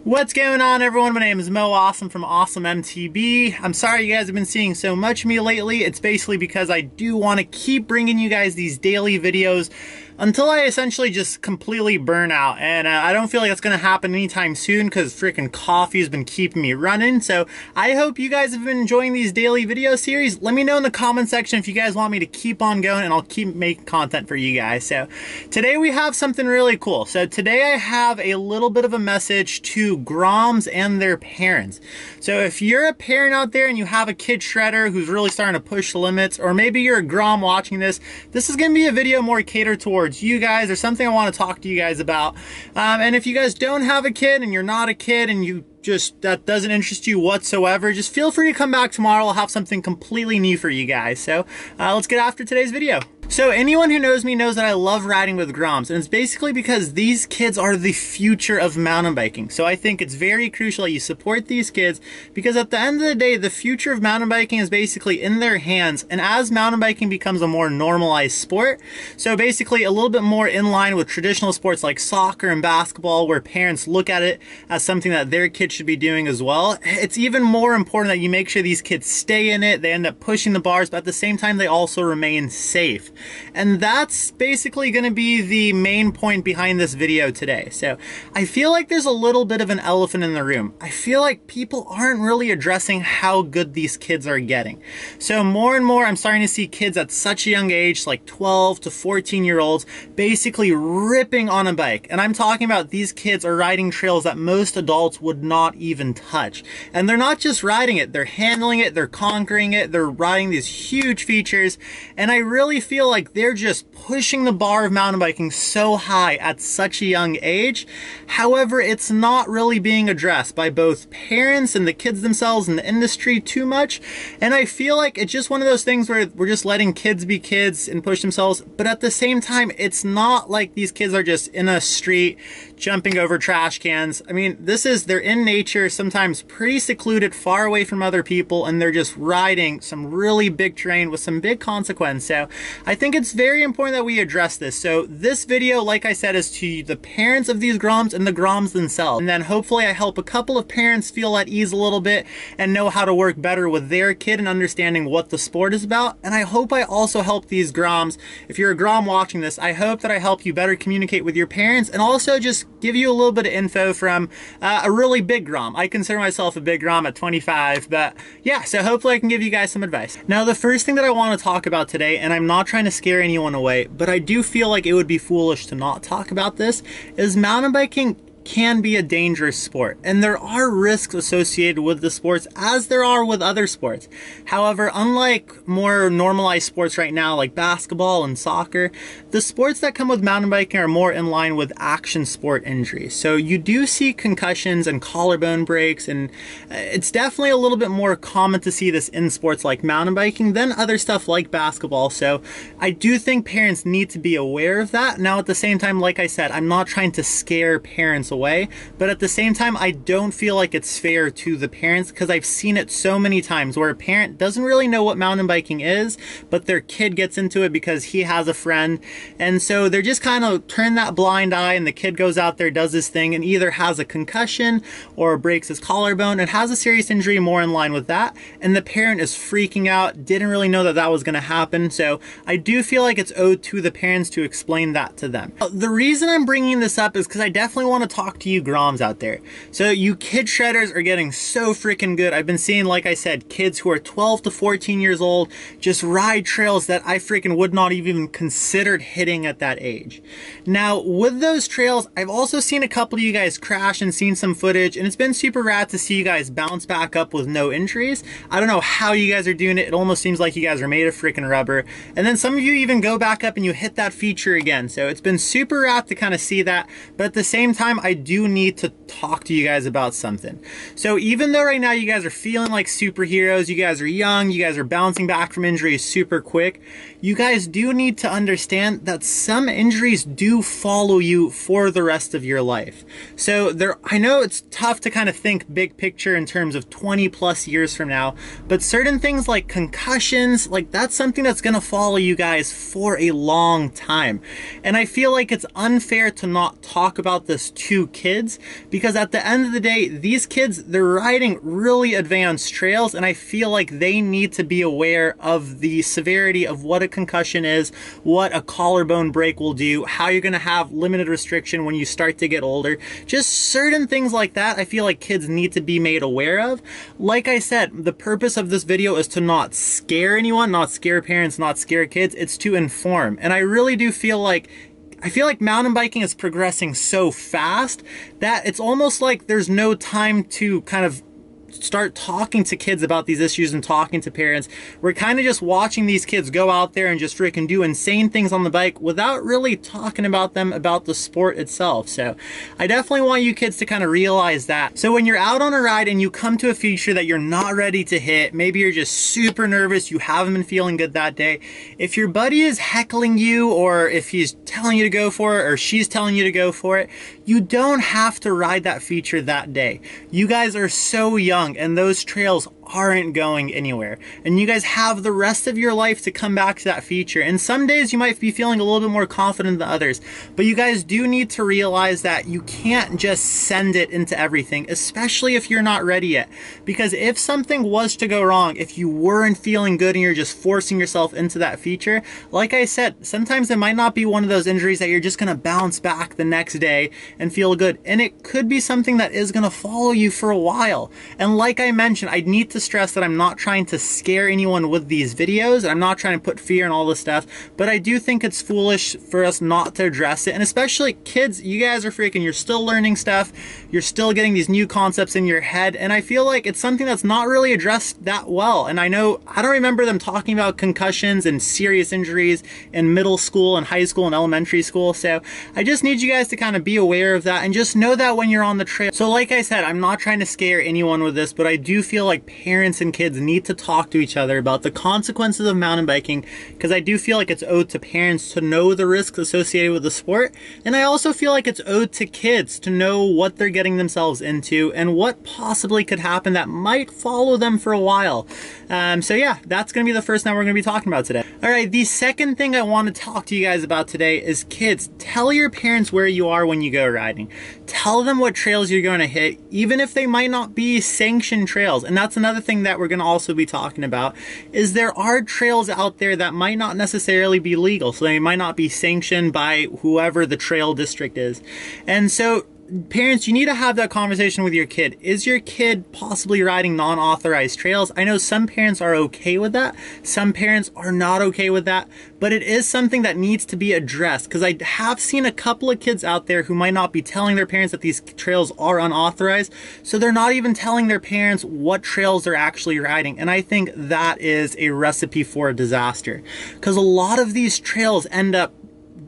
What's going on, everyone? My name is Mo Awesome from Awesome MTB. I'm sorry you guys have been seeing so much of me lately. It's basically because I do want to keep bringing you guys these daily videos until I essentially just completely burn out. And I don't feel like it's going to happen anytime soon because freaking coffee has been keeping me running. So I hope you guys have been enjoying these daily video series. Let me know in the comment section if you guys want me to keep on going, and I'll keep making content for you guys. So today we have something really cool. So today I have a little bit of a message to Groms and their parents. So if you're a parent out there and you have a kid shredder who's really starting to push the limits, or maybe you're a Grom watching this is going to be a video more catered towards you guys, or something I want to talk to you guys about. And if you guys don't have a kid and you're not a kid and you just that doesn't interest you whatsoever, just feel free to come back tomorrow. I'll have something completely new for you guys. So let's get after today's video. So anyone who knows me knows that I love riding with Groms, and it's basically because these kids are the future of mountain biking. So I think it's very crucial that you support these kids, because at the end of the day, the future of mountain biking is basically in their hands. And as mountain biking becomes a more normalized sport, so basically a little bit more in line with traditional sports like soccer and basketball, where parents look at it as something that their kids should be doing as well, it's even more important that you make sure these kids stay in it, they end up pushing the bars, but at the same time they also remain safe. And that's basically going to be the main point behind this video today. So I feel like there's a little bit of an elephant in the room. I feel like people aren't really addressing how good these kids are getting. So more and more I'm starting to see kids at such a young age, like 12 to 14-year-olds, basically ripping on a bike. And I'm talking about these kids are riding trails that most adults would not even touch. And they're not just riding it, they're handling it, they're conquering it, they're riding these huge features. And I really feel like they're just pushing the bar of mountain biking so high at such a young age. However, it's not really being addressed by both parents and the kids themselves and the industry too much. And I feel like it's just one of those things where we're just letting kids be kids and push themselves. But at the same time, it's not like these kids are just in a street jumping over trash cans. I mean, they're in nature, sometimes pretty secluded, far away from other people, and they're just riding some really big terrain with some big consequence. So I think it's very important that we address this. So this video, like I said, is to the parents of these Groms and the Groms themselves. And then hopefully I help a couple of parents feel at ease a little bit and know how to work better with their kid and understanding what the sport is about. And I hope I also help these Groms. If you're a Grom watching this, I hope that I help you better communicate with your parents, and also just give you a little bit of info from a really big Grom. I consider myself a big Grom at 25, but yeah, so hopefully I can give you guys some advice. Now, the first thing that I want to talk about today, and I'm not trying to scare anyone away, but I do feel like it would be foolish to not talk about this, is mountain biking can be a dangerous sport, and there are risks associated with the sports, as there are with other sports. However, unlike more normalized sports right now like basketball and soccer, the sports that come with mountain biking are more in line with action sport injuries. So you do see concussions and collarbone breaks, and it's definitely a little bit more common to see this in sports like mountain biking than other stuff like basketball. So I do think parents need to be aware of that. Now, at the same time, like I said, I'm not trying to scare parents away, but at the same time, I don't feel like it's fair to the parents, because I've seen it so many times where a parent doesn't really know what mountain biking is, but their kid gets into it because he has a friend, and so they're just kind of turn that blind eye, and the kid goes out there, does his thing, and either has a concussion or breaks his collarbone and has a serious injury more in line with that, and the parent is freaking out, didn't really know that that was going to happen. So I do feel like it's owed to the parents to explain that to them. The reason I'm bringing this up is because I definitely want to talk to you Groms out there. So you kid shredders are getting so freaking good. I've been seeing, like I said, kids who are 12 to 14 years old just ride trails that I freaking would not even considered hitting at that age. Now, with those trails, I've also seen a couple of you guys crash and seen some footage, and it's been super rad to see you guys bounce back up with no injuries. I don't know how you guys are doing it. It almost seems like you guys are made of freaking rubber. And then some of you even go back up and you hit that feature again. So it's been super rad to kind of see that. But at the same time, I do need to talk to you guys about something. So even though right now you guys are feeling like superheroes, you guys are young, you guys are bouncing back from injuries super quick, you guys do need to understand that some injuries do follow you for the rest of your life. So I know it's tough to kind of think big picture in terms of 20 plus years from now, but certain things like concussions, like that's something that's going to follow you guys for a long time. And I feel like it's unfair to not talk about this to to kids, because at the end of the day, these kids, they're riding really advanced trails, and I feel like they need to be aware of the severity of what a concussion is, what a collarbone break will do, how you're going to have limited restriction when you start to get older. Just certain things like that I feel like kids need to be made aware of. Like I said, the purpose of this video is to not scare anyone, not scare parents, not scare kids. It's to inform. And I really do feel like mountain biking is progressing so fast that it's almost like there's no time to kind of start talking to kids about these issues and talking to parents. We're kind of just watching these kids go out there and just freaking do insane things on the bike without really talking about them, about the sport itself. So I definitely want you kids to kind of realize that. So when you're out on a ride and you come to a feature that you're not ready to hit, maybe you're just super nervous, you haven't been feeling good that day, if your buddy is heckling you, or if he's telling you to go for it, or she's telling you to go for it, you don't have to ride that feature that day. You guys are so young, and those trails aren't going anywhere, and you guys have the rest of your life to come back to that feature. And some days you might be feeling a little bit more confident than others, but you guys do need to realize that you can't just send it into everything, especially if you're not ready yet. Because if something was to go wrong, if you weren't feeling good and you're just forcing yourself into that feature, like I said, sometimes it might not be one of those injuries that you're just going to bounce back the next day and feel good, and it could be something that is going to follow you for a while. And like I mentioned, I need to stress that I'm not trying to scare anyone with these videos, and I'm not trying to put fear in all this stuff, but I do think it's foolish for us not to address it. And especially kids, you guys are freaking, you're still learning stuff, you're still getting these new concepts in your head, and I feel like it's something that's not really addressed that well. And I know, I don't remember them talking about concussions and serious injuries in middle school and high school and elementary school, so I just need you guys to kind of be aware of that and just know that when you're on the trail. So like I said, I'm not trying to scare anyone with this, but I do feel like parents and kids need to talk to each other about the consequences of mountain biking, because I do feel like it's owed to parents to know the risks associated with the sport, and I also feel like it's owed to kids to know what they're getting themselves into and what possibly could happen that might follow them for a while. So yeah, that's going to be the first thing we're going to be talking about today. Alright, the second thing I want to talk to you guys about today is kids. Tell your parents where you are when you go riding. Tell them what trails you're going to hit, even if they might not be sanctioned trails. And that's another thing that we're going to also be talking about, is there are trails out there that might not necessarily be legal. So they might not be sanctioned by whoever the trail district is. And so parents, you need to have that conversation with your kid. Is your kid possibly riding non-authorized trails? I know some parents are okay with that. Some parents are not okay with that, but it is something that needs to be addressed, because I have seen a couple of kids out there who might not be telling their parents that these trails are unauthorized, so they're not even telling their parents what trails they're actually riding. And I think that is a recipe for a disaster, because a lot of these trails end up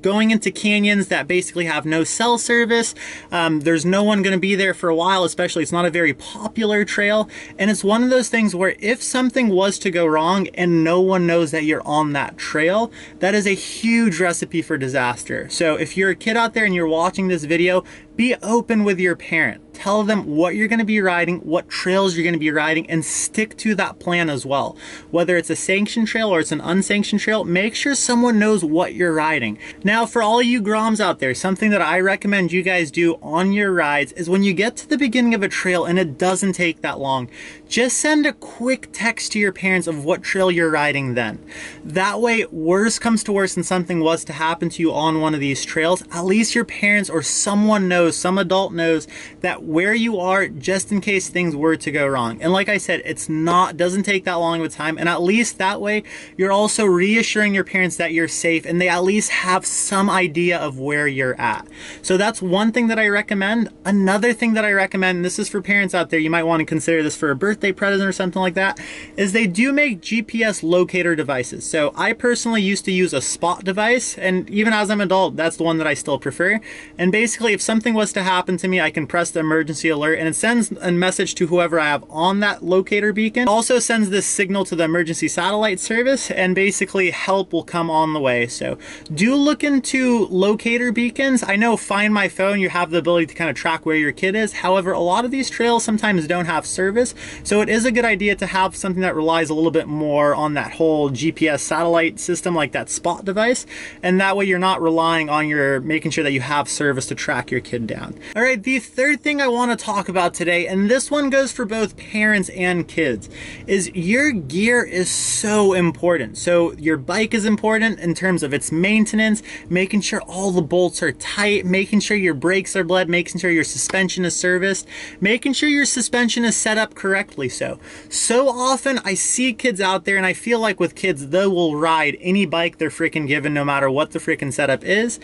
going into canyons that basically have no cell service. There's no one going to be there for a while, especially it's not a very popular trail. And it's one of those things where if something was to go wrong and no one knows that you're on that trail, that is a huge recipe for disaster. So if you're a kid out there and you're watching this video, be open with your parent. Tell them what you're going to be riding, what trails you're going to be riding, and stick to that plan as well. Whether it's a sanctioned trail or it's an unsanctioned trail, make sure someone knows what you're riding. Now, for all you Groms out there, something that I recommend you guys do on your rides is when you get to the beginning of a trail, and it doesn't take that long, just send a quick text to your parents of what trail you're riding then. That way, worst comes to worst and something was to happen to you on one of these trails, at least your parents or someone knows, some adult knows that where you are, just in case things were to go wrong. And like I said, doesn't take that long of a time, and at least that way you're also reassuring your parents that you're safe and they at least have some idea of where you're at. So that's one thing that I recommend. Another thing that I recommend, and this is for parents out there, you might want to consider this for a birthday present or something like that, is they do make GPS locator devices. So I personally used to use a spot device, and even as I'm an adult, that's the one that I still prefer. And basically, if something was to happen to me, I can press the emergency alert and it sends a message to whoever I have on that locator beacon. It also sends this signal to the emergency satellite service, and basically help will come on the way. So do look into locator beacons. I know Find My Phone, you have the ability to kind of track where your kid is. However, a lot of these trails sometimes don't have service, so it is a good idea to have something that relies a little bit more on that whole GPS satellite system, like that spot device, and that way you're not relying on making sure that you have service to track your kid down. All right, the third thing I want to talk about today, and this one goes for both parents and kids, is your gear is so important. So your bike is important in terms of its maintenance, making sure all the bolts are tight, making sure your brakes are bled, making sure your suspension is serviced, making sure your suspension is set up correctly. So often I see kids out there, and I feel like with kids, they will ride any bike they're freaking given no matter what the freaking setup is.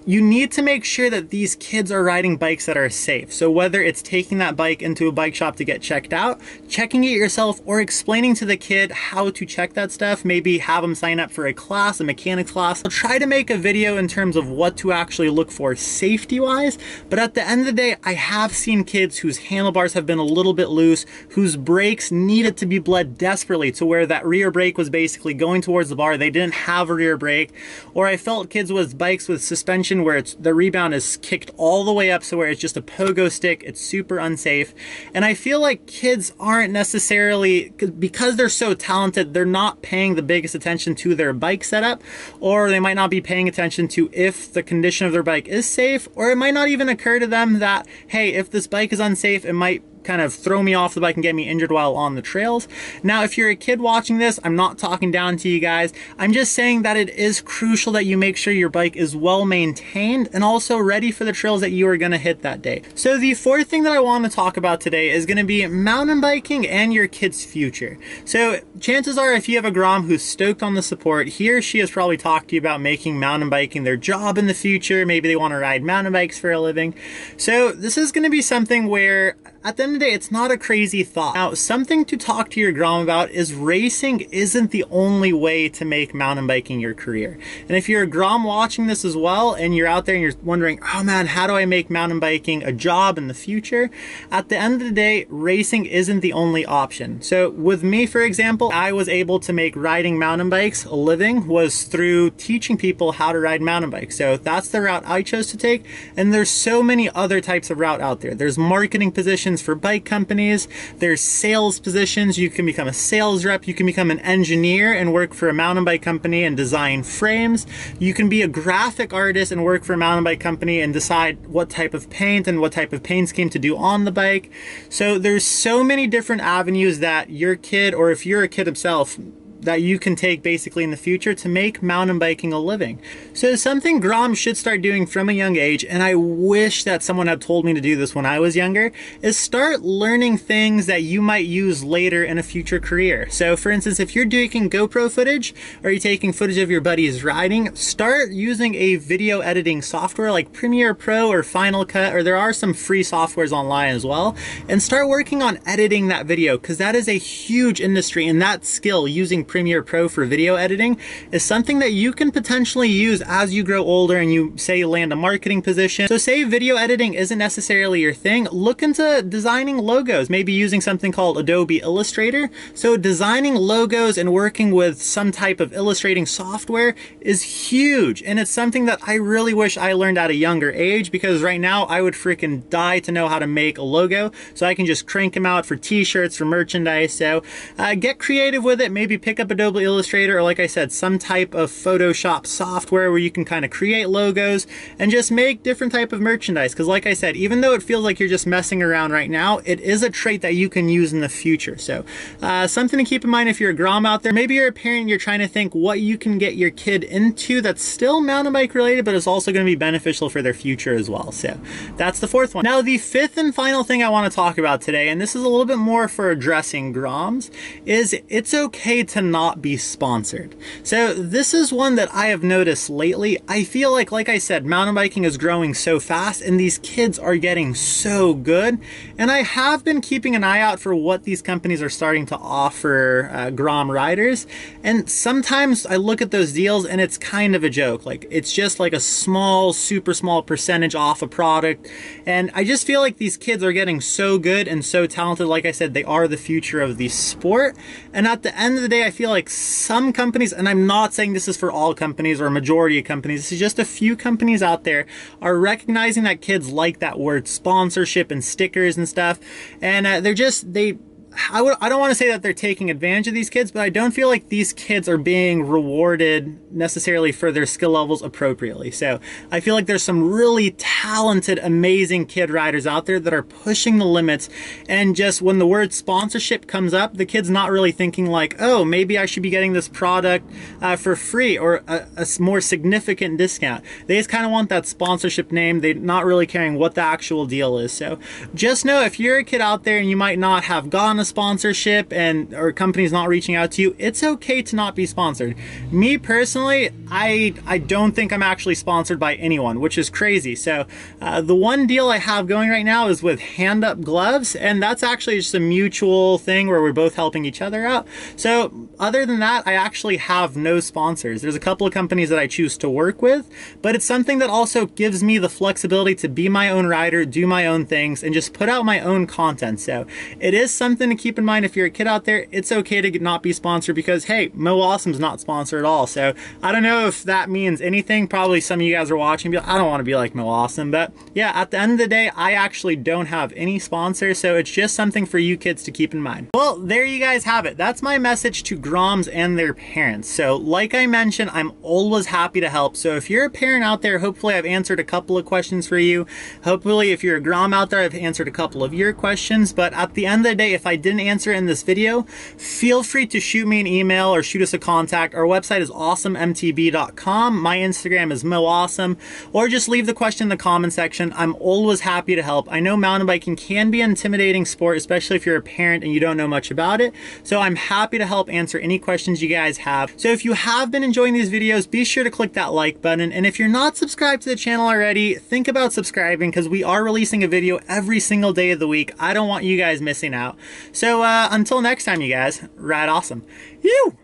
You need to make sure that these kids are riding bikes that are safe. So whether it's taking that bike into a bike shop to get checked out, checking it yourself, or explaining to the kid how to check that stuff, maybe have them sign up for a class, a mechanics class. I'll try to make a video in terms of what to actually look for safety-wise, but at the end of the day, I have seen kids whose handlebars have been a little bit loose, whose brakes needed to be bled desperately to where that rear brake was basically going towards the bar. They didn't have a rear brake, or I felt kids with bikes with suspension where the rebound is kicked all the way up, so where it's just a pogo stick, it's super unsafe. And I feel like kids aren't necessarily, because they're so talented, they're not paying the biggest attention to their bike setup, or they might not be paying attention to if the condition of their bike is safe, or it might not even occur to them that, hey, if this bike is unsafe, it might kind of throw me off the bike and get me injured while on the trails. Now, if you're a kid watching this, I'm not talking down to you guys. I'm just saying that it is crucial that you make sure your bike is well maintained and also ready for the trails that you are going to hit that day. So the fourth thing that I want to talk about today is going to be mountain biking and your kid's future. So chances are, if you have a Grom who's stoked on the support, he or she has probably talked to you about making mountain biking their job in the future. Maybe they want to ride mountain bikes for a living. So this is going to be something where at the end of the day, it's not a crazy thought. Now, something to talk to your Grom about is racing isn't the only way to make mountain biking your career. And if you're a Grom watching this as well, and you're out there and you're wondering, oh man, how do I make mountain biking a job in the future? At the end of the day, racing isn't the only option. So with me, for example, I was able to make riding mountain bikes a living was through teaching people how to ride mountain bikes. So that's the route I chose to take. And there's so many other types of route out there. There's marketing positions for bike companies, there's sales positions, you can become a sales rep, you can become an engineer and work for a mountain bike company and design frames, you can be a graphic artist and work for a mountain bike company and decide what type of paint and what type of paint scheme to do on the bike. So there's so many different avenues that your kid, or if you're a kid himself, that you can take basically in the future to make mountain biking a living. So something Groms should start doing from a young age, and I wish that someone had told me to do this when I was younger, is start learning things that you might use later in a future career. So for instance, if you're taking GoPro footage or you're taking footage of your buddies riding, start using a video editing software like Premiere Pro or Final Cut, or there are some free softwares online as well, and start working on editing that video, because that is a huge industry, and that skill, using Premiere Pro for video editing, is something that you can potentially use as you grow older and you say land a marketing position. So say video editing isn't necessarily your thing, look into designing logos, maybe using something called Adobe Illustrator. So designing logos and working with some type of illustrating software is huge, and it's something that I really wish I learned at a younger age, because right now I would freaking die to know how to make a logo, so I can just crank them out for t-shirts, for merchandise. So get creative with it, maybe pick up Adobe Illustrator, or like I said, some type of Photoshop software where you can kind of create logos and just make different type of merchandise. Because like I said, even though it feels like you're just messing around right now, it is a trait that you can use in the future. So something to keep in mind if you're a Grom out there. Maybe you're a parent and you're trying to think what you can get your kid into that's still mountain bike related, but is also going to be beneficial for their future as well. So that's the fourth one. Now the fifth and final thing I want to talk about today, and this is a little bit more for addressing Groms, is it's okay to not be sponsored. So this is one that I have noticed lately. I feel like I said, mountain biking is growing so fast and these kids are getting so good. And I have been keeping an eye out for what these companies are starting to offer Grom riders. And sometimes I look at those deals and it's kind of a joke. Like, it's just like a small, super small percentage off a product. And I just feel like these kids are getting so good and so talented. Like I said, they are the future of the sport. And at the end of the day, I feel like some companies, and I'm not saying this is for all companies or a majority of companies, this is just a few companies out there, are recognizing that kids like that word sponsorship and stickers and stuff. And I don't want to say that they're taking advantage of these kids, but I don't feel like these kids are being rewarded necessarily for their skill levels appropriately. So I feel like there's some really talented, amazing kid riders out there that are pushing the limits, and just when the word sponsorship comes up, the kid's not really thinking like, oh, maybe I should be getting this product for free or a more significant discount. They just kind of want that sponsorship name. They're not really caring what the actual deal is. So just know, if you're a kid out there and you might not have gotten a sponsorship or companies not reaching out to you, it's okay to not be sponsored. Me personally, I don't think I'm actually sponsored by anyone, which is crazy. So the one deal I have going right now is with Hand Up Gloves, and that's actually just a mutual thing where we're both helping each other out. So other than that, I actually have no sponsors. There's a couple of companies that I choose to work with, but it's something that also gives me the flexibility to be my own rider, do my own things, and just put out my own content. So it is something to keep in mind. If you're a kid out there, it's okay to not be sponsored, because hey, Mo Awesome's not sponsored at all. So I don't know if that means anything. Probably some of you guys are watching and be like, I don't want to be like Mo Awesome. But yeah, at the end of the day, I actually don't have any sponsors, so it's just something for you kids to keep in mind. Well, there you guys have it. That's my message to Groms and their parents. So like I mentioned, I'm always happy to help. So if you're a parent out there, hopefully I've answered a couple of questions for you. Hopefully if you're a Grom out there, I've answered a couple of your questions. But at the end of the day, if I didn't answer in this video, feel free to shoot me an email or shoot us a contact. Our website is awesomemtb.com. My Instagram is moawesome, or just leave the question in the comment section. I'm always happy to help. I know mountain biking can be an intimidating sport, especially if you're a parent and you don't know much about it. So I'm happy to help answer any questions you guys have. So if you have been enjoying these videos, be sure to click that like button. And if you're not subscribed to the channel already, think about subscribing, because we are releasing a video every single day of the week. I don't want you guys missing out. So until next time, you guys, ride awesome. You.